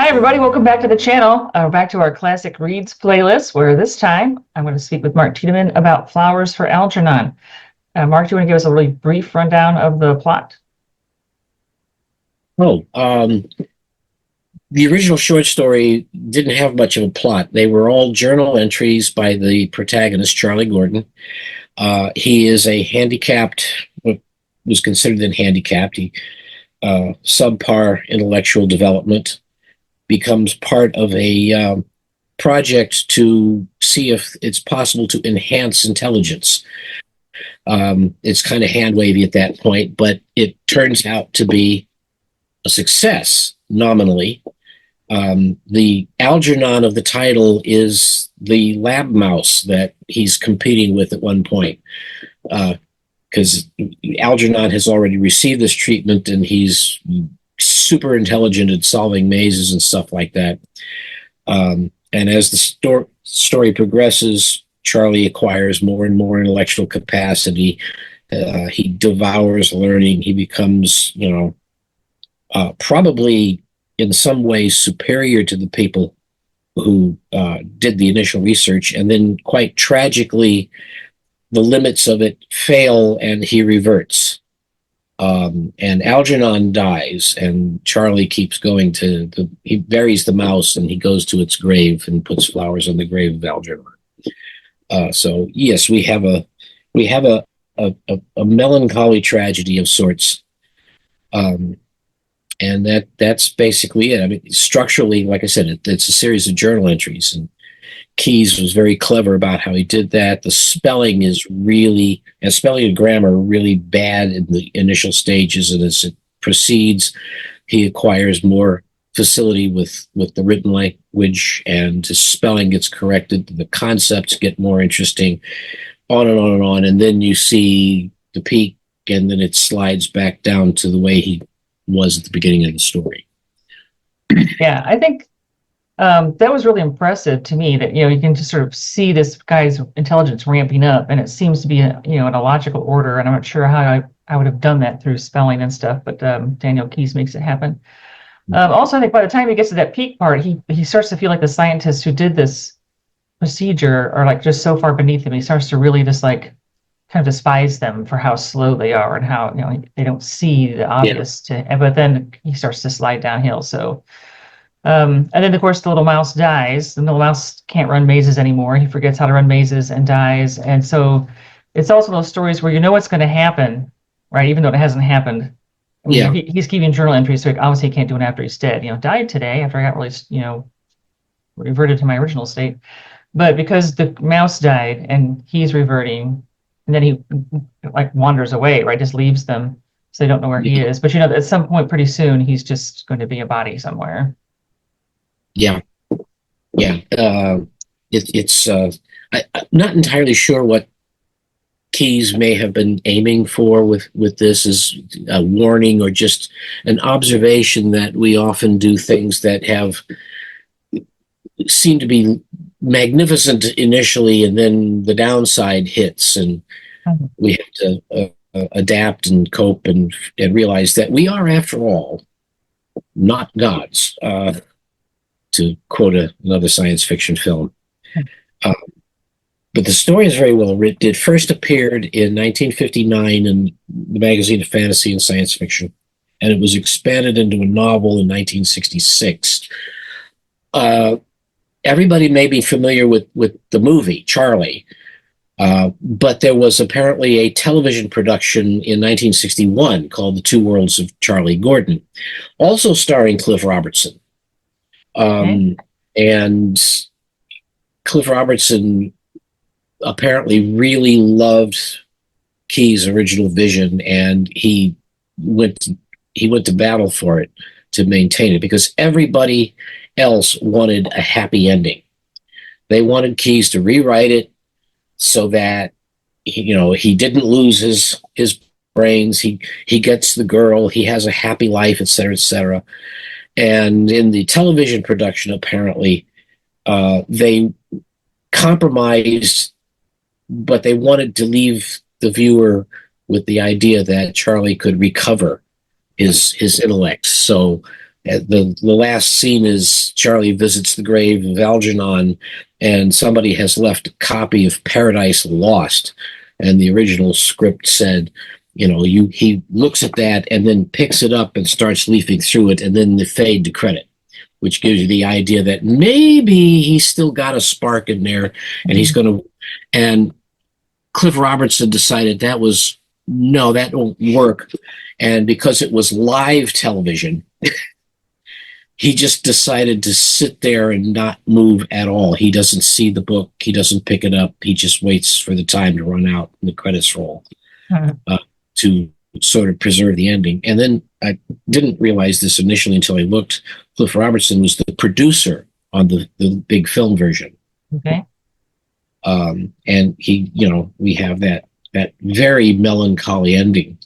Hi, everybody. Welcome back to the channel. Back to our Classic Reads playlist, where this time I'm going to speak with Mark Tiedemann about Flowers for Algernon. Mark, do you want to give us a really brief rundown of the plot? The original short story didn't have much of a plot. They were all journal entries by the protagonist, Charlie Gordon. He is a handicapped, what was considered then handicapped, subpar intellectual development, becomes part of a project to see if it's possible to enhance intelligence. It's kind of hand wavy at that point, but it turns out to be a success nominally. The Algernon of the title is the lab mouse that he's competing with at one point, because Algernon has already received this treatment and he's super intelligent at solving mazes and stuff like that. And as the story progresses, Charlie acquires more and more intellectual capacity. He devours learning. He becomes, probably in some ways superior to the people who did the initial research. And then quite tragically, the limits of it fail and he reverts. And Algernon dies, and Charlie keeps going he buries the mouse and he goes to its grave and puts flowers on the grave of Algernon. So yes, we have a melancholy tragedy of sorts. And that's basically it. I mean, structurally, like I said, it's a series of journal entries, and Keyes was very clever about how he did that. The spelling and spelling and grammar are really bad in the initial stages, and as it proceeds, he acquires more facility with the written language, and his spelling gets corrected, the concepts get more interesting, on and on and on, and then you see the peak, and then it slides back down to the way he was at the beginning of the story. Yeah, I think that was really impressive to me, that you can just sort of see this guy's intelligence ramping up, and it seems to be in a logical order. And I'm not sure how I would have done that through spelling and stuff, but Daniel Keyes makes it happen. Also, I think by the time he gets to that peak part, he starts to feel like the scientists who did this procedure are like just so far beneath him. He starts to really just like kind of despise them for how slow they are and how they don't see the obvious. But then he starts to slide downhill. So. And then, of course, the little mouse dies. The little mouse can't run mazes anymore. He forgets how to run mazes and dies. And so it's also those stories where you know what's going to happen, right? Even though it hasn't happened. I mean, he's keeping journal entries, so obviously he can't do it after he's dead. Died today after I got released, reverted to my original state. But because the mouse died and he's reverting, and then he like wanders away, right? Just leaves them, so they don't know where he is. But at some point, pretty soon, he's just going to be a body somewhere. Yeah. It's I'm not entirely sure what Keyes may have been aiming for with this, as a warning or just an observation that we often do things that seem to be magnificent initially, and then the downside hits, and we have to adapt and cope and realize that we are, after all, not gods. To quote another science fiction film. But the story is very well written. It first appeared in 1959 in the magazine of Fantasy and Science Fiction, and it was expanded into a novel in 1966. Everybody may be familiar with the movie, Charlie, but there was apparently a television production in 1961 called The Two Worlds of Charlie Gordon, also starring Cliff Robertson. And Cliff Robertson apparently really loved Keyes' original vision, and he went to battle for it to maintain it, because everybody else wanted a happy ending. They wanted Keyes to rewrite it so that he didn't lose his brains. He gets the girl. He has a happy life, etc., etc. And in the television production, apparently, they compromised, but they wanted to leave the viewer with the idea that Charlie could recover his intellect. So The last scene is Charlie visits the grave of Algernon, and somebody has left a copy of Paradise Lost, and the original script said, he looks at that and then picks it up and starts leafing through it, and then the fade to credit, which gives you the idea that maybe he's still got a spark in there, and he's going to. And Cliff Robertson decided that won't work, and because it was live television. He just decided to sit there and not move at all. He doesn't see the book. He doesn't pick it up. He just waits for the time to run out and the credits roll to sort of preserve the ending. And then I didn't realize this initially until I looked. Cliff Robertson was the producer on the big film version. Okay. And we have that very melancholy ending,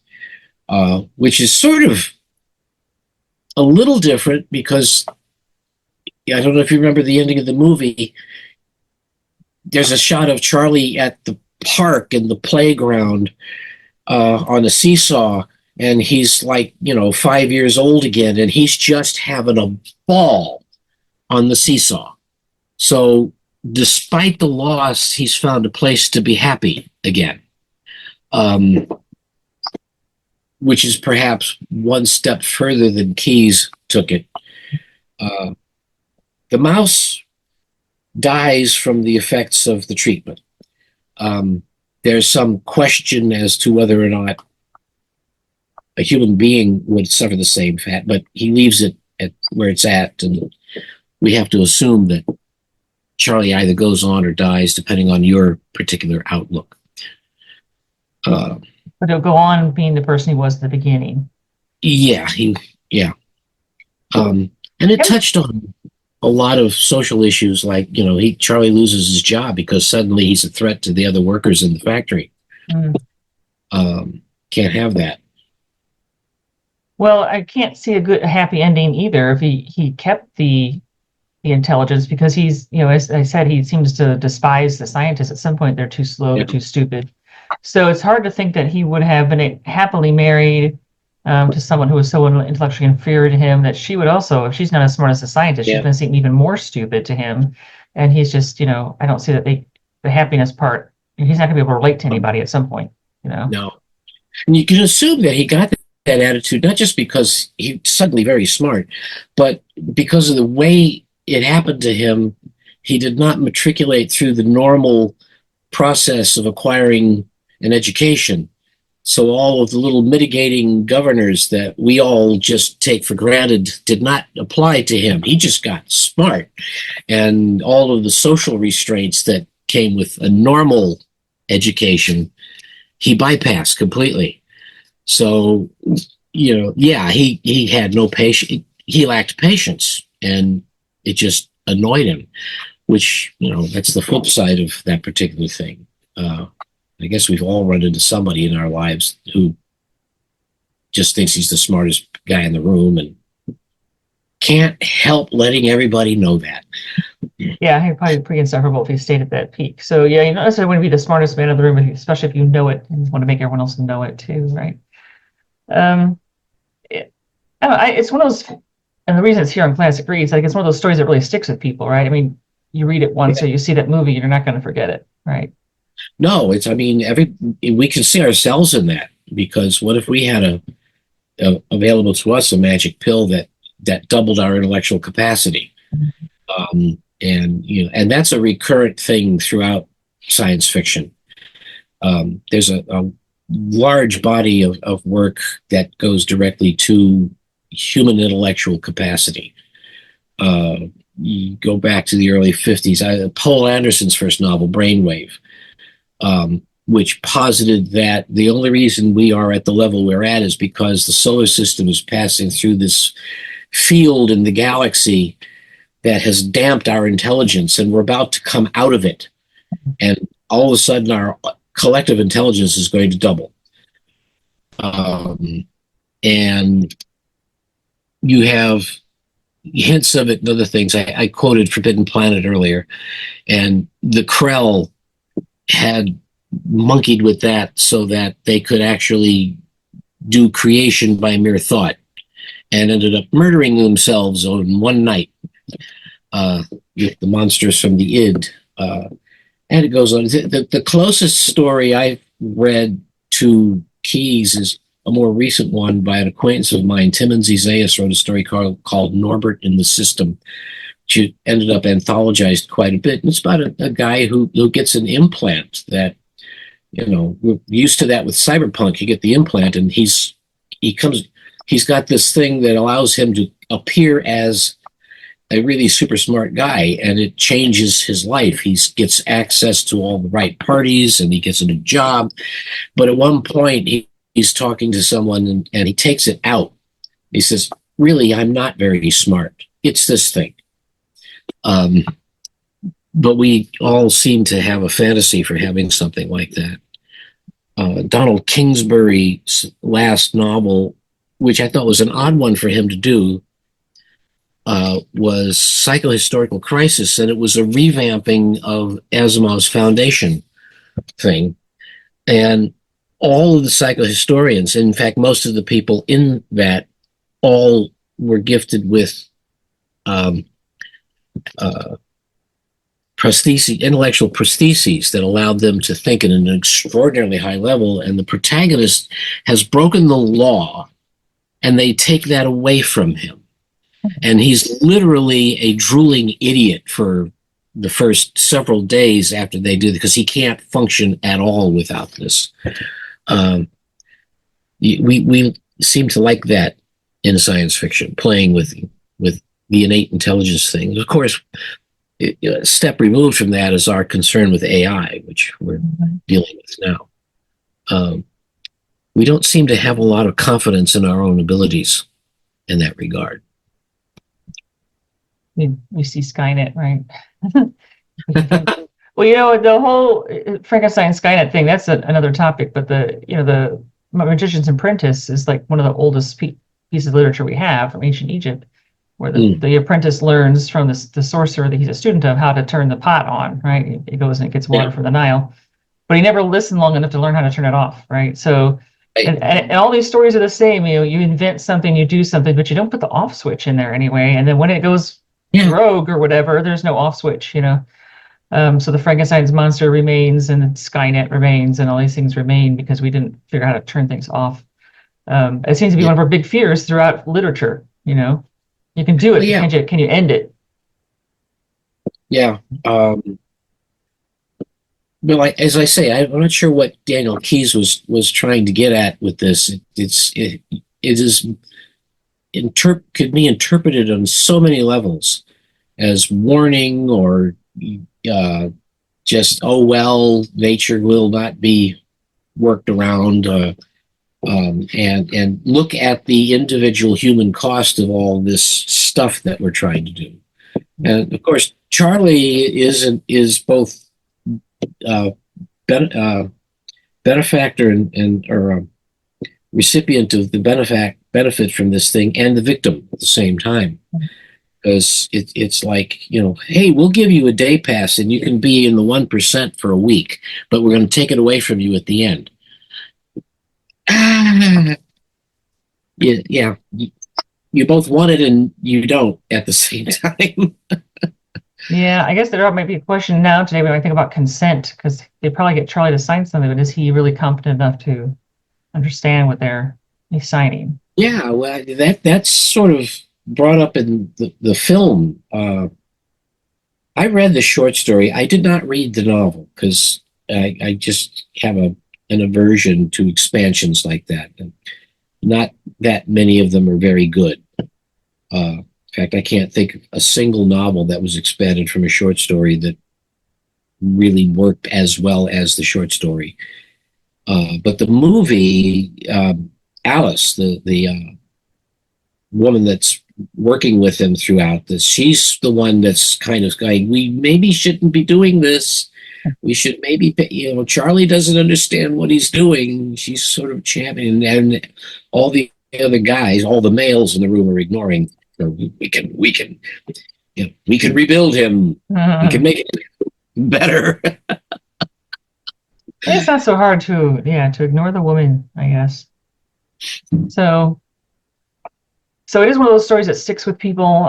which is sort of a little different because I don't know if you remember the ending of the movie. There's a shot of Charlie at the park in the playground on a seesaw, and he's 5 years old again, and he's just having a ball on the seesaw. So despite the loss, he's found a place to be happy again. Which is perhaps one step further than Keyes took it. The mouse dies from the effects of the treatment. There's some question as to whether or not a human being would suffer the same fate, but he leaves it at where it's at, and we have to assume that Charlie either goes on or dies, depending on your particular outlook. But he'll go on being the person he was at the beginning. Yeah. And it touched on a lot of social issues, like, Charlie loses his job because suddenly he's a threat to the other workers in the factory. Can't have that. Well, I can't see a happy ending either if he kept the intelligence, because he's, as I said, he seems to despise the scientists. At some point, they're too slow, they're too stupid. So it's hard to think that he would have been happily married to someone who was so intellectually inferior to him, that she would also, if she's not as smart as a scientist, she's going to seem even more stupid to him. And he's just, I don't see that the happiness part, he's not going to be able to relate to anybody at some point, No. And you can assume that he got that attitude, not just because he's suddenly very smart, but because of the way it happened to him. He did not matriculate through the normal process of acquiring an education. So all of the little mitigating governors that we all just take for granted did not apply to him. He just got smart. And all of the social restraints that came with a normal education, he bypassed completely. So, he had no patience. He lacked patience, and it just annoyed him, which, that's the flip side of that particular thing. I guess we've all run into somebody in our lives who just thinks he's the smartest guy in the room and can't help letting everybody know that. Yeah, he'd probably be pretty insufferable if he stayed at that peak. So yeah, you don't necessarily want to be the smartest man in the room, especially if you know it and want to make everyone else know it too, right? It's one of those, and the reason it's here on Classic Reads, it's one of those stories that really sticks with people, right? I mean, you read it once or you see that movie, you're not going to forget it, right? No, we can see ourselves in that, because what if we had available to us a magic pill that doubled our intellectual capacity? And that's a recurrent thing throughout science fiction. There's a large body of work that goes directly to human intellectual capacity. You go back to the early 50s, Poul Anderson's first novel, Brainwave, which posited that the only reason we are at the level we're at is because the solar system is passing through this field in the galaxy that has damped our intelligence, and we're about to come out of it. And all of a sudden, our collective intelligence is going to double. And you have hints of it and other things. I quoted Forbidden Planet earlier, and the Krell had monkeyed with that so that they could actually do creation by mere thought. and ended up murdering themselves on one night. The monsters from the id. And it goes on. The closest story I've read to Keyes is a more recent one by an acquaintance of mine. Timmons Isaias wrote a story called Norbert in the System, which ended up anthologized quite a bit. And it's about a guy who gets an implant that, we're used to that with cyberpunk. You get the implant, and he's got this thing that allows him to appear as a really super smart guy, and it changes his life. He gets access to all the right parties, and he gets a new job. But at one point, he's talking to someone, and he takes it out. He says, really, I'm not very smart. It's this thing. But we all seem to have a fantasy for having something like that. Donald Kingsbury's last novel, which I thought was an odd one for him to do, was Psychohistorical Crisis, and it was a revamping of Asimov's Foundation thing. And all of the psychohistorians, in fact, most of the people in that, all were gifted with intellectual prostheses that allowed them to think at an extraordinarily high level. And the protagonist has broken the law, and they take that away from him. And he's literally a drooling idiot for the first several days after they do, because he can't function at all without this. We seem to like that in science fiction, playing with the innate intelligence thing. Of course, a step removed from that is our concern with AI, which we're dealing with now. We don't seem to have a lot of confidence in our own abilities in that regard. We see Skynet, right? Well, the whole Frankenstein Skynet thing, that's another topic, but the Magician's Apprentice is like one of the oldest pieces of literature we have from ancient Egypt, where the apprentice learns from the sorcerer that he's a student of how to turn the pot on, right? He goes and gets water from the Nile, but he never listened long enough to learn how to turn it off, right? So, and all these stories are the same. You invent something, you do something, but you don't put the off switch in there anyway. And then when it goes rogue or whatever, there's no off switch, So the Frankenstein's monster remains, and Skynet remains, and all these things remain because we didn't figure out how to turn things off. It seems to be one of our big fears throughout literature. You can do it, can you end it? Yeah. But as I say, I'm not sure what Daniel Keyes was trying to get at with this. It could be interpreted on so many levels as warning, or just, nature will not be worked around, and look at the individual human cost of all this stuff that we're trying to do. And of course, Charlie is both benefactor and recipient of the benefit from this thing, and the victim at the same time. Because it's like, hey, we'll give you a day pass and you can be in the 1% for a week, but we're going to take it away from you at the end. Yeah. You both want it and you don't at the same time. Yeah, I guess there might be a question now today when I think about consent, because they probably get Charlie to sign something, but is he really competent enough to understand what he's signing? Yeah, well, that's sort of brought up in the film. I read the short story. I did not read the novel because I just have an aversion to expansions like that. And not that many of them are very good. In fact, I can't think of a single novel that was expanded from a short story that really worked as well as the short story. But the movie, Alice, the woman that's working with him throughout this, she's the one that's kind of going, we maybe shouldn't be doing this. We should maybe, Charlie doesn't understand what he's doing. She's sort of championing, and all the other guys, all the males in the room are ignoring. We can rebuild him. We can make it better. It's not so hard to ignore the woman, I guess. So So it is one of those stories that sticks with people.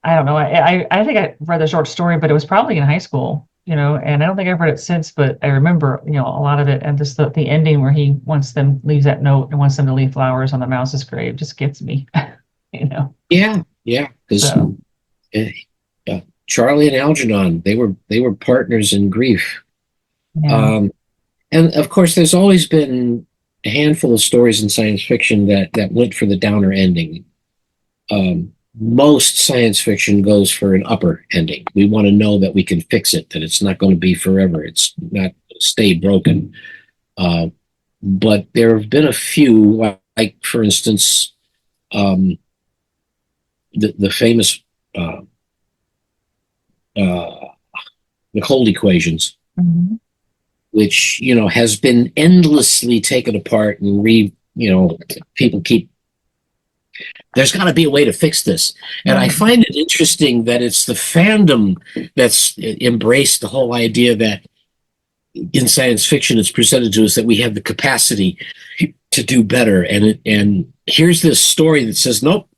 I don't know. I think I read the short story, but it was probably in high school, and I don't think I've read it since, but I remember, a lot of it. And just the ending where he leaves that note and wants them to leave flowers on the mouse's grave just gets me, Yeah, yeah, because So, Charlie and Algernon, they were partners in grief. yeah. Um, and of course, there's always been a handful of stories in science fiction that went for the downer ending. Most science fiction goes for an upper ending. We want to know that we can fix it, that it's not going to be forever. It's not stay broken. Uh, but there have been a few, like for instance, the famous uh, uh, the cold equations, Mhm. which has been endlessly taken apart and people keep. There's got to be a way to fix this, and I Right. find it interesting that it's the fandom that's embraced the whole idea that in science fiction it's presented to us that we have the capacity to do better, and here's this story that says nope,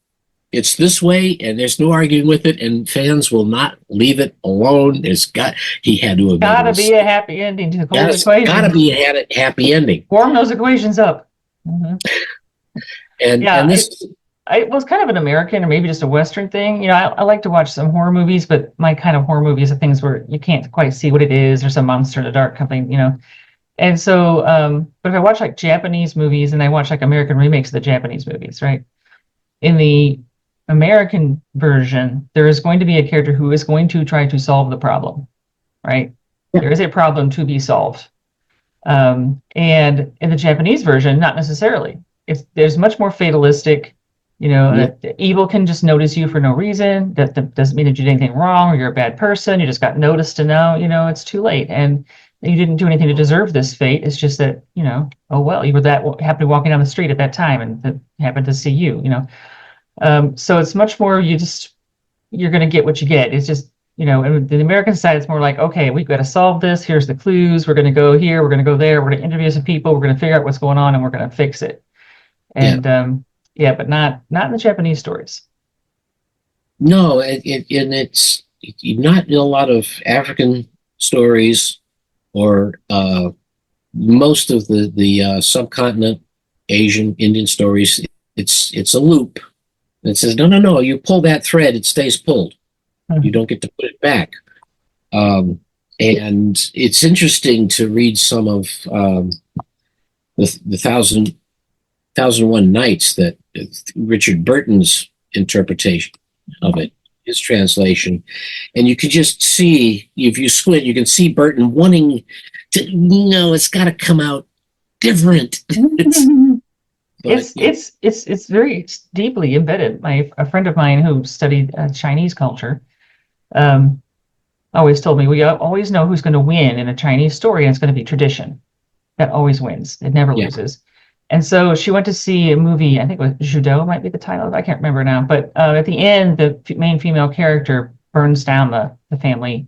it's this way, and there's no arguing with it, and fans will not leave it alone. He had to have made a Gotta be a mistake. happy ending to the cold Gotta equations. be a happy ending. Warm those equations up. Hmm. And Yeah, this, it was kind of an American or maybe just a Western thing. I like to watch some horror movies, but my kind of horror movies are things where you can't quite see what it is or some monster in the dark something. And so, but if I watch like Japanese movies and I watch like American remakes of the Japanese movies, right? In the American version, there is going to be a character who is going to try to solve the problem, right? yeah, There is a problem to be solved. And in the Japanese version, not necessarily. There's much more fatalistic, yeah, that the evil can just notice you for no reason. That doesn't mean that you did anything wrong or you're a bad person. You just got noticed and now, it's too late. And you didn't do anything to deserve this fate. It's just that, oh well, you were that happened to be walking down the street at that time and that happened to see you. So it's much more you're going to get what you get. It's just, and the American side, it's more like, okay, we've got to solve this. Here's the clues. We're going to go here. We're going to go there. We're going to interview some people. We're going to figure out what's going on, and we're going to fix it. yeah. And yeah, but not in the Japanese stories. No, and it's not in a lot of African stories or most of the subcontinent, Asian, Indian stories. It's a loop that says no, no, no. You pull that thread, it stays pulled. You Mhm. don't get to put it back. Um, and it's interesting to read some of the thousand and one nights that Richard Burton's interpretation of it, his translation, and you could just see if you squint, you can see Burton wanting to. No, it's got to come out different. But It's very deeply embedded. A friend of mine who studied Chinese culture um, always told me we always know who's going to win in a Chinese story, and it's going to be tradition. That always wins. It never yeah, loses. And so she went to see a movie, I think it was Judo might be the title of it. I can't remember now. But at the end, the main female character burns down the family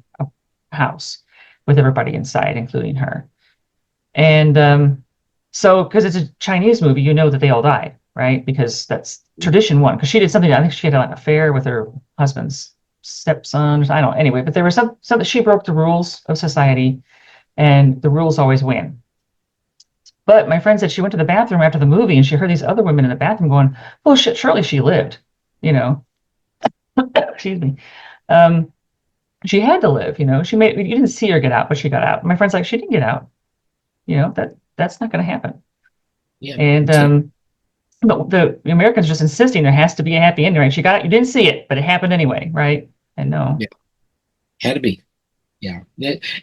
house with everybody inside, including her. And so, because it's a Chinese movie, you know that they all died, right? Because that's tradition one. Because she did something, I think she had like an affair with her husband's stepson. I don't know. Anyway, but there was something, she broke the rules of society, and the rules always win. But my friend said she went to the bathroom after the movie and she heard these other women in the bathroom going, "Oh shit, surely she lived." You know, excuse me. Um, she had to live. You didn't see her get out, but she got out. My friend's like, she didn't get out. That's not going to happen. yeah, And exactly. but the Americans just insisting there has to be a happy ending. Right? She got it. You didn't see it, but it happened anyway, right? And no. Yeah, had to be. Yeah,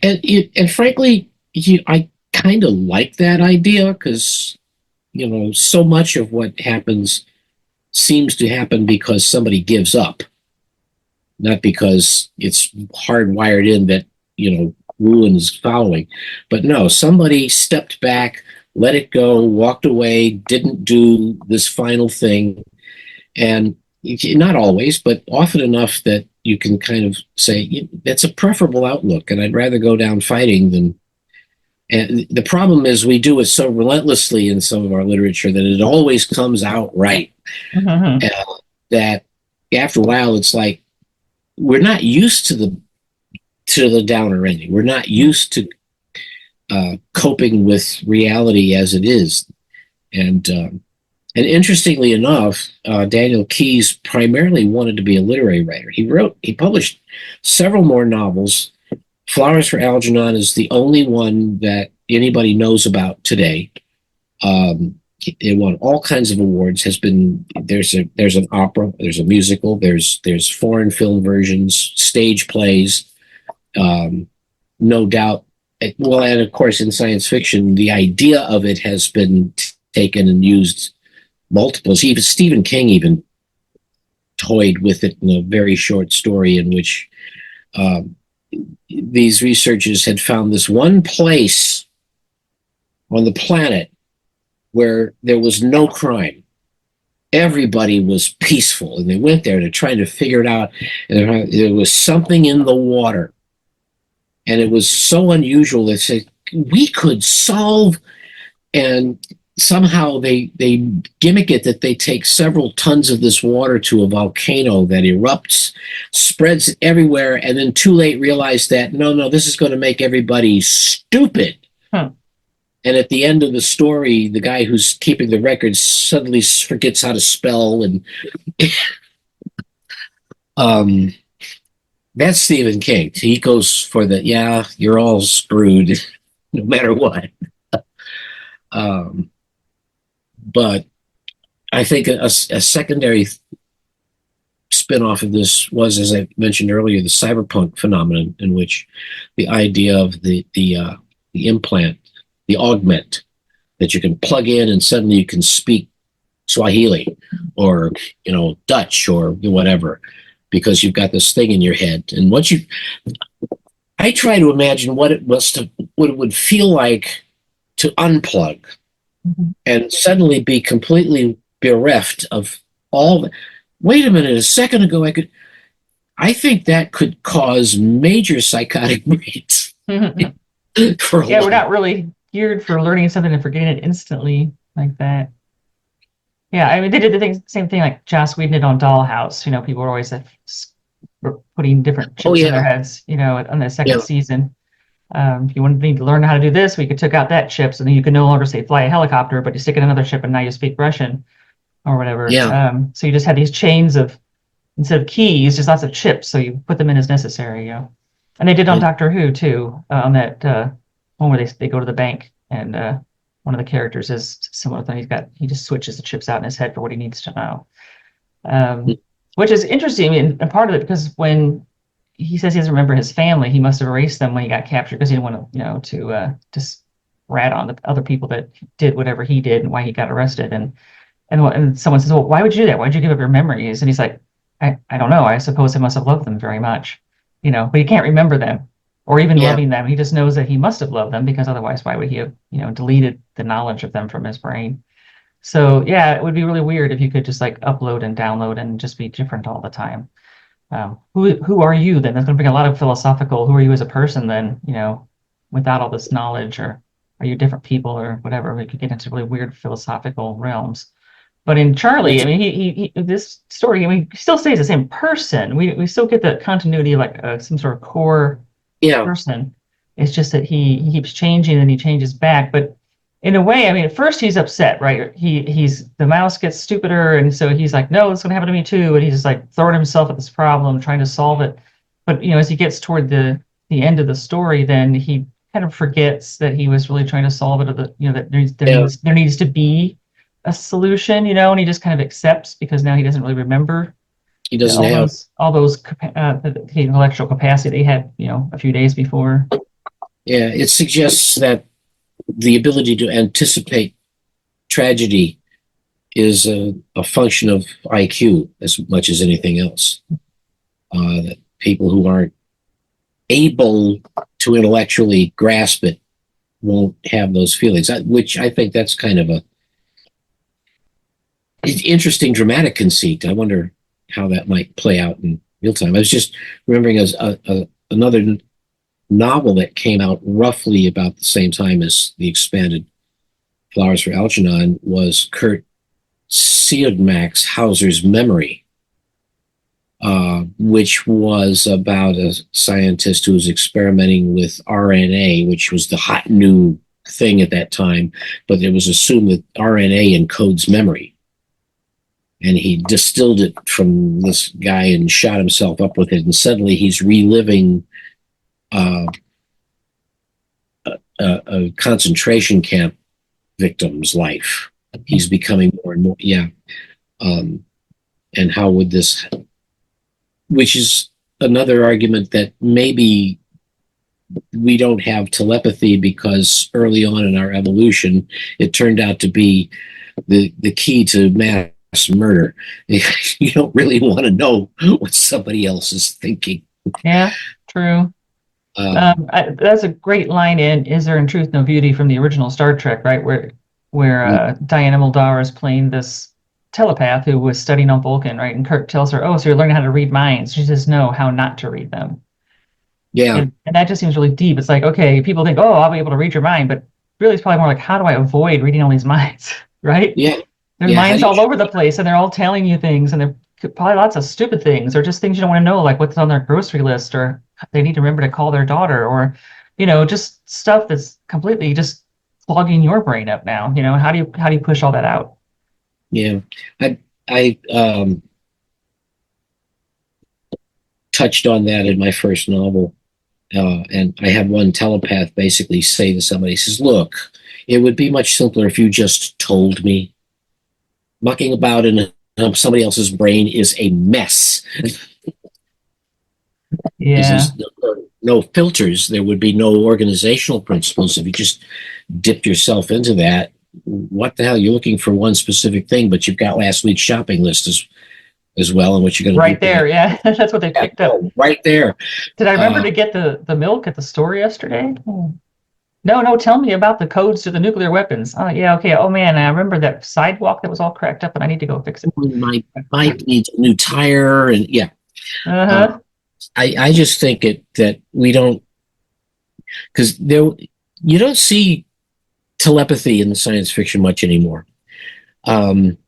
and frankly, I kind of like that idea because so much of what happens seems to happen because somebody gives up, not because it's hardwired in that ruin is following. But no, somebody stepped back, let it go, walked away, didn't do this final thing, and not always, but often enough that you can kind of say that's a preferable outlook, and I'd rather go down fighting than And the problem is we do it so relentlessly in some of our literature that it always comes out right. Mhm. That after a while, it's like we're not used to the downer ending. We're not used to coping with reality as it is. And interestingly enough, Daniel Keyes primarily wanted to be a literary writer. He published several more novels. Flowers for Algernon is the only one that anybody knows about today. It won all kinds of awards. There's an opera, there's a musical, there's foreign film versions, stage plays. No doubt. Well, and of course, in science fiction, the idea of it has been taken and used multiples. Even Stephen King even toyed with it in a very short story in which these researchers had found this one place on the planet where there was no crime. Everybody was peaceful, and they went there to try to figure it out. And there was something in the water, and it was so unusual that said we could solve. And somehow they gimmick it that they take several tons of this water to a volcano that erupts, spreads everywhere, and then too late realize that no, this is going to make everybody stupid. Huh. And at the end of the story, the guy who's keeping the records suddenly forgets how to spell, and that's Stephen King. He goes for the you're all screwed, no matter what. But I think a secondary spin-off of this was, as I mentioned earlier, the cyberpunk phenomenon, in which the idea of the implant, the augment, that you can plug in and suddenly you can speak Swahili or Dutch or whatever, because you've got this thing in your head. And I try to imagine what it would feel like to unplug and suddenly be completely bereft of all. Wait a minute, a second ago I think that could cause major psychotic breaks for a Yeah, we're while. not really geared for learning something and forgetting it instantly like that. Yeah, I mean, they did same thing like Joss Whedon did on Dollhouse. People were always were putting different Oh chips in their yeah, heads, on the second yeah, season. If you need to learn how to do this, we could took out that chip, so then you can no longer say fly a helicopter, but you stick in another chip and now you speak Russian or whatever. yeah, So you just had these chains of, instead of keys, just lots of chips, so you put them in as necessary. And they did on yeah. Doctor Who too, on that one where they go to the bank and one of the characters is similar thing. He just switches the chips out in his head for what he needs to know, which is interesting. I mean, and part of it because when he says he doesn't remember his family, he must have erased them when he got captured because he didn't want to, to just rat on the other people that did whatever he did and why he got arrested. And someone says, well, why would you do that? Why'd you give up your memories? And he's like, I don't know. I suppose I must have loved them very much, but he can't remember them or even Yeah. loving them. He just knows that he must have loved them because otherwise, why would he have, deleted the knowledge of them from his brain? So yeah, it would be really weird if you could just like upload and download and just be different all the time. Who are you then? That's going to bring a lot of philosophical. Who are you as a person then? Without all this knowledge, or are you different people or whatever? We could get into really weird philosophical realms. But in Charlie, I mean, he this story, I mean, he still stays the same person. We still get the continuity of like some sort of core Yeah. person. It's just that he keeps changing and he changes back. But in a way, I mean, at first he's upset, right? He's the mouse gets stupider, and so he's like, no, it's gonna happen to me too. And he's just like throwing himself at this problem, trying to solve it. But as he gets toward the end of the story, then he kind of forgets that he was really trying to solve it, or that there needs to be a solution, and he just kind of accepts because now he doesn't really remember He doesn't have. all those the intellectual capacity they had, a few days before. Yeah, it suggests that the ability to anticipate tragedy is a function of IQ as much as anything else. That people who aren't able to intellectually grasp it won't have those feelings, which I think that's kind of a interesting dramatic conceit. I wonder how that might play out in real time. I was just remembering another novel that came out roughly about the same time as the expanded Flowers for Algernon was Kurt Siodmak's Hauser's Memory, which was about a scientist who was experimenting with RNA, which was the hot new thing at that time, but it was assumed that RNA encodes memory. And he distilled it from this guy and shot himself up with it, and suddenly he's reliving a concentration camp victim's life. He's becoming more and more, yeah. And how would this, which is another argument that maybe we don't have telepathy because early on in our evolution, it turned out to be the key to mass murder. You don't really want to know what somebody else is thinking. Yeah, true. That's a great line in "Is There in Truth No Beauty" from the original Star Trek, right? Where Diana Muldaur is playing this telepath who was studying on Vulcan, right? And Kirk tells her, "Oh, so you're learning how to read minds?" She says, "No, how not to read them." Yeah. And that just seems really deep. It's like, okay, people think, "Oh, I'll be able to read your mind," but really, it's probably more like, how do I avoid reading all these minds, right? Yeah. There's minds all over the place, and they're all telling you things, and they're probably lots of stupid things, or just things you don't want to know, like what's on their grocery list, or they need to remember to call their daughter, or, just stuff that's completely just clogging your brain up now. How do you push all that out? Yeah. I touched on that in my first novel. And I had one telepath basically say to somebody, he says, "Look, it would be much simpler if you just told me. Mucking about in somebody else's brain is a mess." Yeah. There's no filters. There would be no organizational principles. If you just dipped yourself into that, what the hell? You're looking for one specific thing, but you've got last week's shopping list as well, and what you're going to do. Right there, yeah. That's what they picked up. Right there. Did I remember to get the milk at the store yesterday? No, tell me about the codes to the nuclear weapons. Oh, yeah, okay. Oh, man, I remember that sidewalk that was all cracked up, and I need to go fix it. My bike needs a new tire, and yeah. I just think that we don't, because you don't see telepathy in science fiction much anymore. And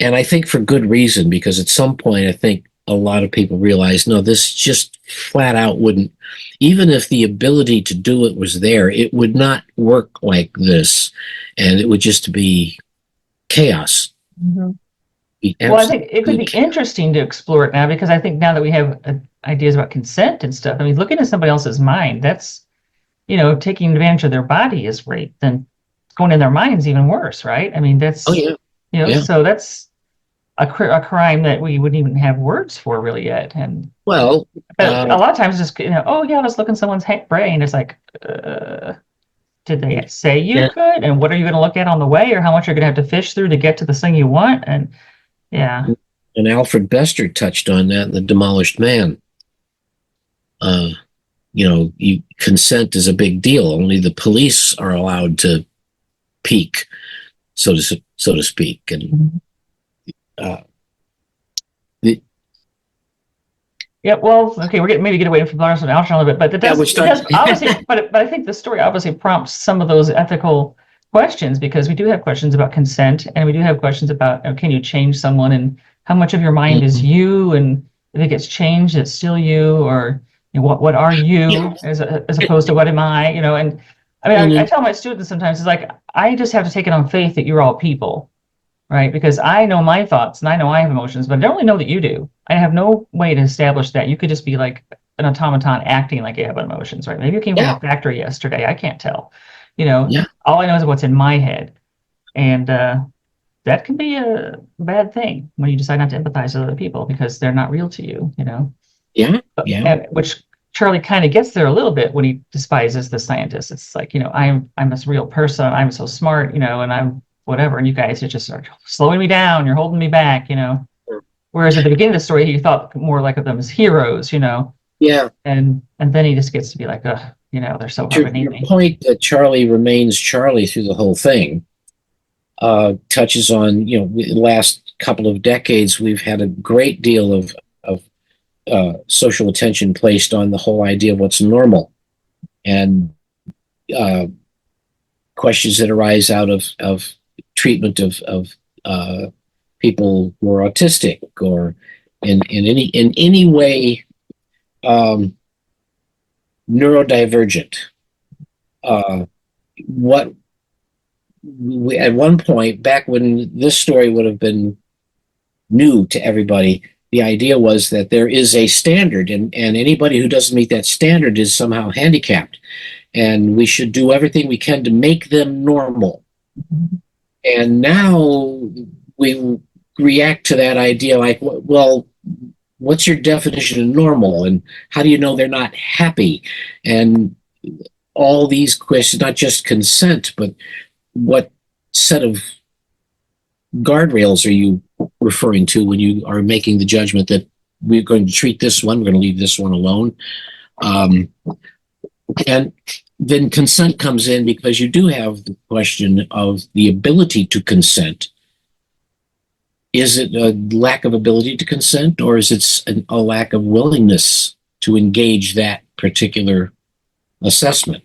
I think for good reason, because at some point I think a lot of people realize, no, this just flat out wouldn't, even if the ability to do it was there, it would not work like this, and it would just be chaos. Mm-hmm. Well, I think it could be interesting to explore it now, because I think now that we have ideas about consent and stuff, I mean, looking at somebody else's mind, that's, taking advantage of their body is rape. Then going in their mind's even worse, right? I mean, that's, so that's a crime that we wouldn't even have words for really yet. And well, but a lot of times just, oh yeah, let's look in someone's brain. It's like, did they say you could? And what are you going to look at on the way, or how much you're going to have to fish through to get to the thing you want? And yeah. And Alfred Bester touched on that in The Demolished Man. Consent is a big deal. Only the police are allowed to peek, so to speak. And yeah, well, okay, we're maybe get away from Flowers for Algernon a little bit, but it does obviously, but I think the story obviously prompts some of those ethical questions, because we do have questions about consent, and we do have questions about, can you change someone, and how much of your mind is you, and if it gets changed, it's still you, or what are you as opposed to what am I, and I mean, I tell my students sometimes, it's like, I just have to take it on faith that you're all people, right? Because I know my thoughts, and I know I have emotions, but I don't really know that you do. I have no way to establish that. You could just be like an automaton acting like you have emotions, right? Maybe you came from a factory yesterday. I can't tell. All I know is what's in my head. And that can be a bad thing when you decide not to empathize with other people because they're not real to you, which Charlie kind of gets there a little bit when he despises the scientist. It's like, I'm a real person. I'm so smart, and I'm whatever. And you guys are just slowing me down. You're holding me back, Whereas at the beginning of the story, he thought more like of them as heroes, Yeah. And then he just gets to be like, they're so hard beneath me. Your point that Charlie remains Charlie through the whole thing touches on, the last couple of decades, we've had a great deal of social attention placed on the whole idea of what's normal. and uh, questions that arise out of treatment of people who are autistic or in any way um, neurodivergent. Uh, what at one point back when this story would have been new to everybody, the idea was that there is a standard, and anybody who doesn't meet that standard is somehow handicapped, and we should do everything we can to make them normal. And now we react to that idea like, well, what's your definition of normal, and how do you know they're not happy? And all these questions, not just consent, but what set of guardrails are you referring to when you are making the judgment that we're going to treat this one, we're going to leave this one alone? And then consent comes in because you do have the question of the ability to consent. Is it a lack of ability to consent, or is it a lack of willingness to engage that particular assessment?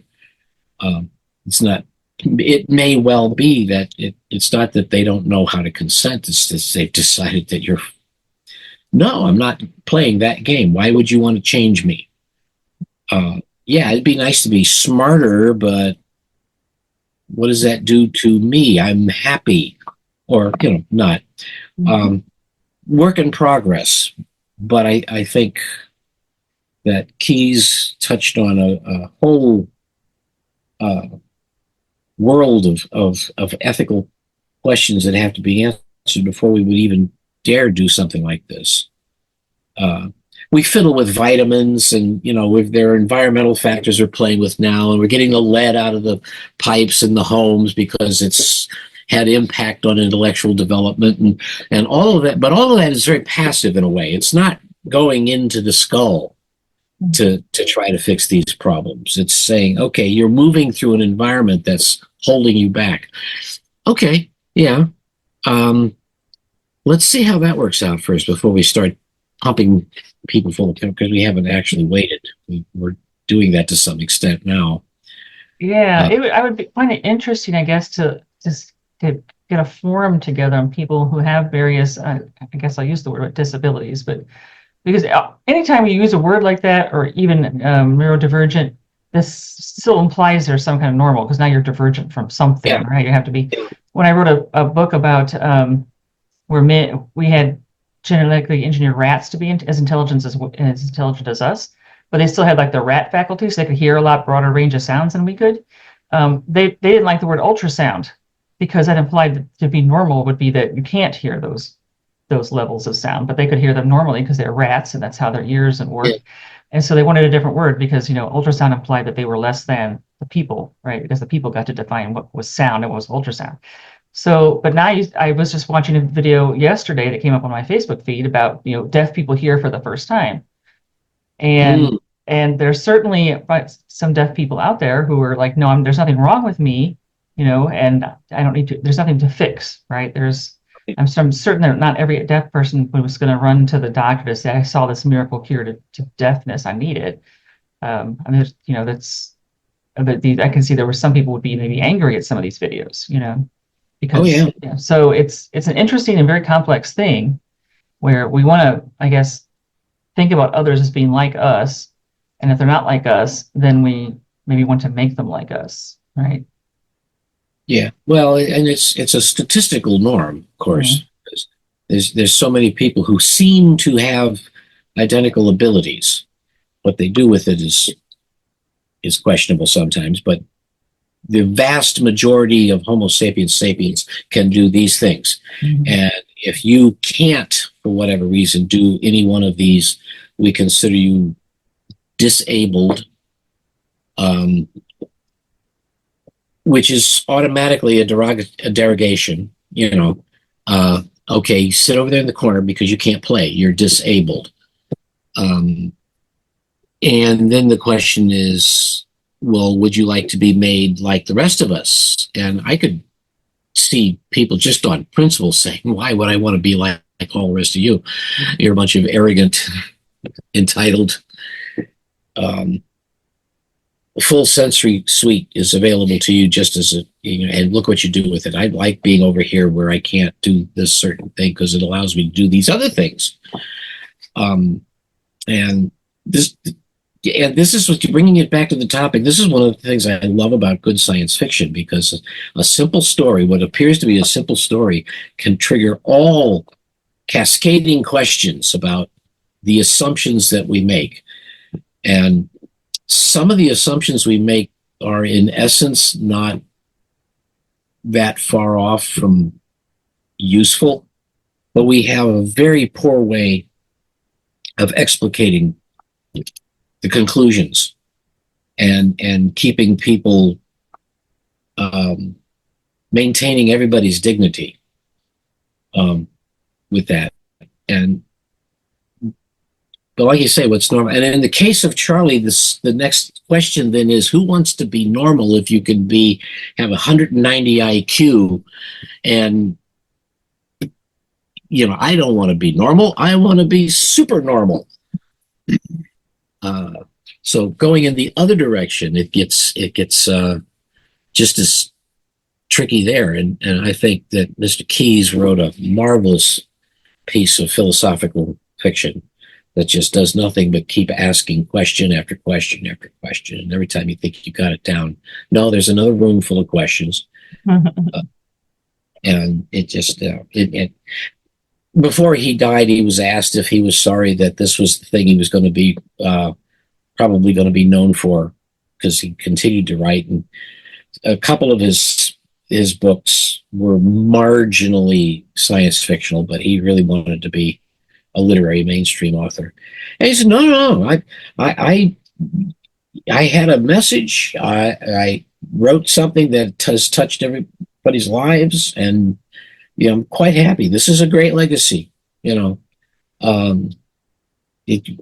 It's not. It may well be that it's not that they don't know how to consent. It's that they've decided that you're. No, I'm not playing that game. Why would you want to change me? Yeah, it'd be nice to be smarter, but what does that do to me? I'm happy, or not. Work in progress, but I think that Keyes touched on a whole world of ethical questions that have to be answered before we would even dare do something like this. We fiddle with vitamins, and there are environmental factors we're playing with now, and we're getting the lead out of the pipes in the homes because it's had impact on intellectual development and all of that. But all of that is very passive in a way. It's not going into the skull to try to fix these problems. It's saying, okay, you're moving through an environment that's holding you back. Okay, yeah. Let's see how that works out first before we start pumping people full of chemicals, because we haven't actually waited. We're doing that to some extent now. Yeah, I would find it interesting, I guess, to just to get a forum together on people who have various, I guess I'll use the word disabilities, but because anytime you use a word like that, or even neurodivergent, this still implies there's some kind of normal, because now you're divergent from something, Yeah. right? You have to be. When I wrote a book about where we had genetically engineered rats to be as intelligent as us, but they still had like the rat faculty, so they could hear a lot broader range of sounds than we could. They didn't like the word ultrasound, because that implied that to be normal would be that you can't hear those levels of sound, but they could hear them normally because they're rats, and that's how their ears and work. Yeah. And so they wanted a different word because ultrasound implied that they were less than the people, right? Because the people got to define what was sound and what was ultrasound. So, but now I was just watching a video yesterday that came up on my Facebook feed about deaf people hear for the first time, and there's certainly some deaf people out there who are like, no, there's nothing wrong with me, and I don't need to. There's nothing to fix, right? I'm certain that not every deaf person was going to run to the doctor to say, I saw this miracle cure to deafness, I need it. I mean, that's. I can see there were some people would be maybe angry at some of these videos, because so it's an interesting and very complex thing where we want to, I guess, think about others as being like us, and if they're not like us, then we maybe want to make them like us, right? Yeah, well, and it's a statistical norm, of course. There's so many people who seem to have identical abilities. What they do with it is questionable sometimes, but the vast majority of Homo sapiens sapiens can do these things. And if you can't, for whatever reason, do any one of these, we consider you disabled, which is automatically a derogation. Okay, sit over there in the corner because you can't play. You're disabled. And then the question is, well, would you like to be made like the rest of us? And I could see people just on principle saying, why would I want to be like all the rest of you? You're a bunch of arrogant, entitled full sensory suite is available to you just as a, and look what you do with it. I like being over here where I can't do this certain thing because it allows me to do these other things. And this, and this is what you're bringing it back to the topic. This is one of the things I love about good science fiction, because a simple story, what appears to be a simple story, can trigger all cascading questions about the assumptions that we make. And some of the assumptions we make are in essence not that far off from useful, but we have a very poor way of explicating the conclusions and keeping people maintaining everybody's dignity with that. And but like you say, what's normal? And in the case of Charlie, the next question then is, who wants to be normal if you can have 190 IQ? And I don't want to be normal. I want to be super normal. So going in the other direction, it gets just as tricky there. And I think that Mr. Keyes wrote a marvelous piece of philosophical fiction that just does nothing but keep asking question after question after question. And every time you think you got it down, no, there's another room full of questions. And it just, before he died, he was asked if he was sorry that this was the thing he was going to be, probably going to be known for, because he continued to write. And a couple of his books were marginally science fictional, but he really wanted to be a literary mainstream author. And he said, no, I had a message. I wrote something that has touched everybody's lives, and I'm quite happy. This is a great legacy.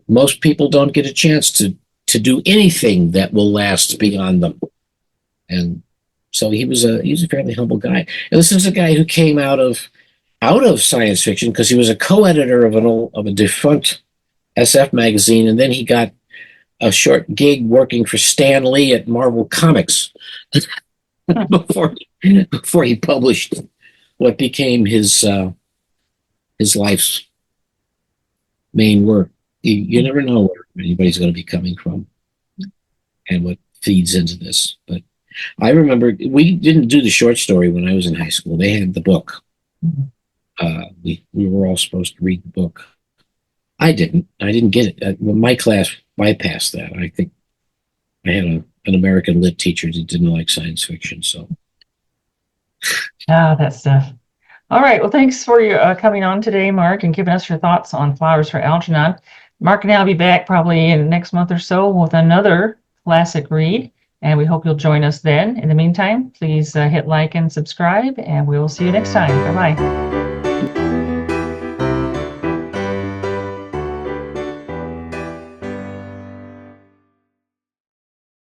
Most people don't get a chance to do anything that will last beyond them. And so he was a fairly humble guy. And this is a guy who came out of science fiction because he was a co-editor of a defunct SF magazine, and then he got a short gig working for Stan Lee at Marvel Comics before he published what became his life's main work. You never know where anybody's going to be coming from and what feeds into this. But I remember we didn't do the short story when I was in high school. They had the book. We were all supposed to read the book. I didn't get it. My class bypassed that. I think I had an American lit teacher that didn't like science fiction. So, that stuff. All right. Well, thanks for your coming on today, Mark, and giving us your thoughts on Flowers for Algernon. Mark and I will be back probably in the next month or so with another classic read, and we hope you'll join us then. In the meantime, please hit like and subscribe, and we will see you next time. Bye-bye.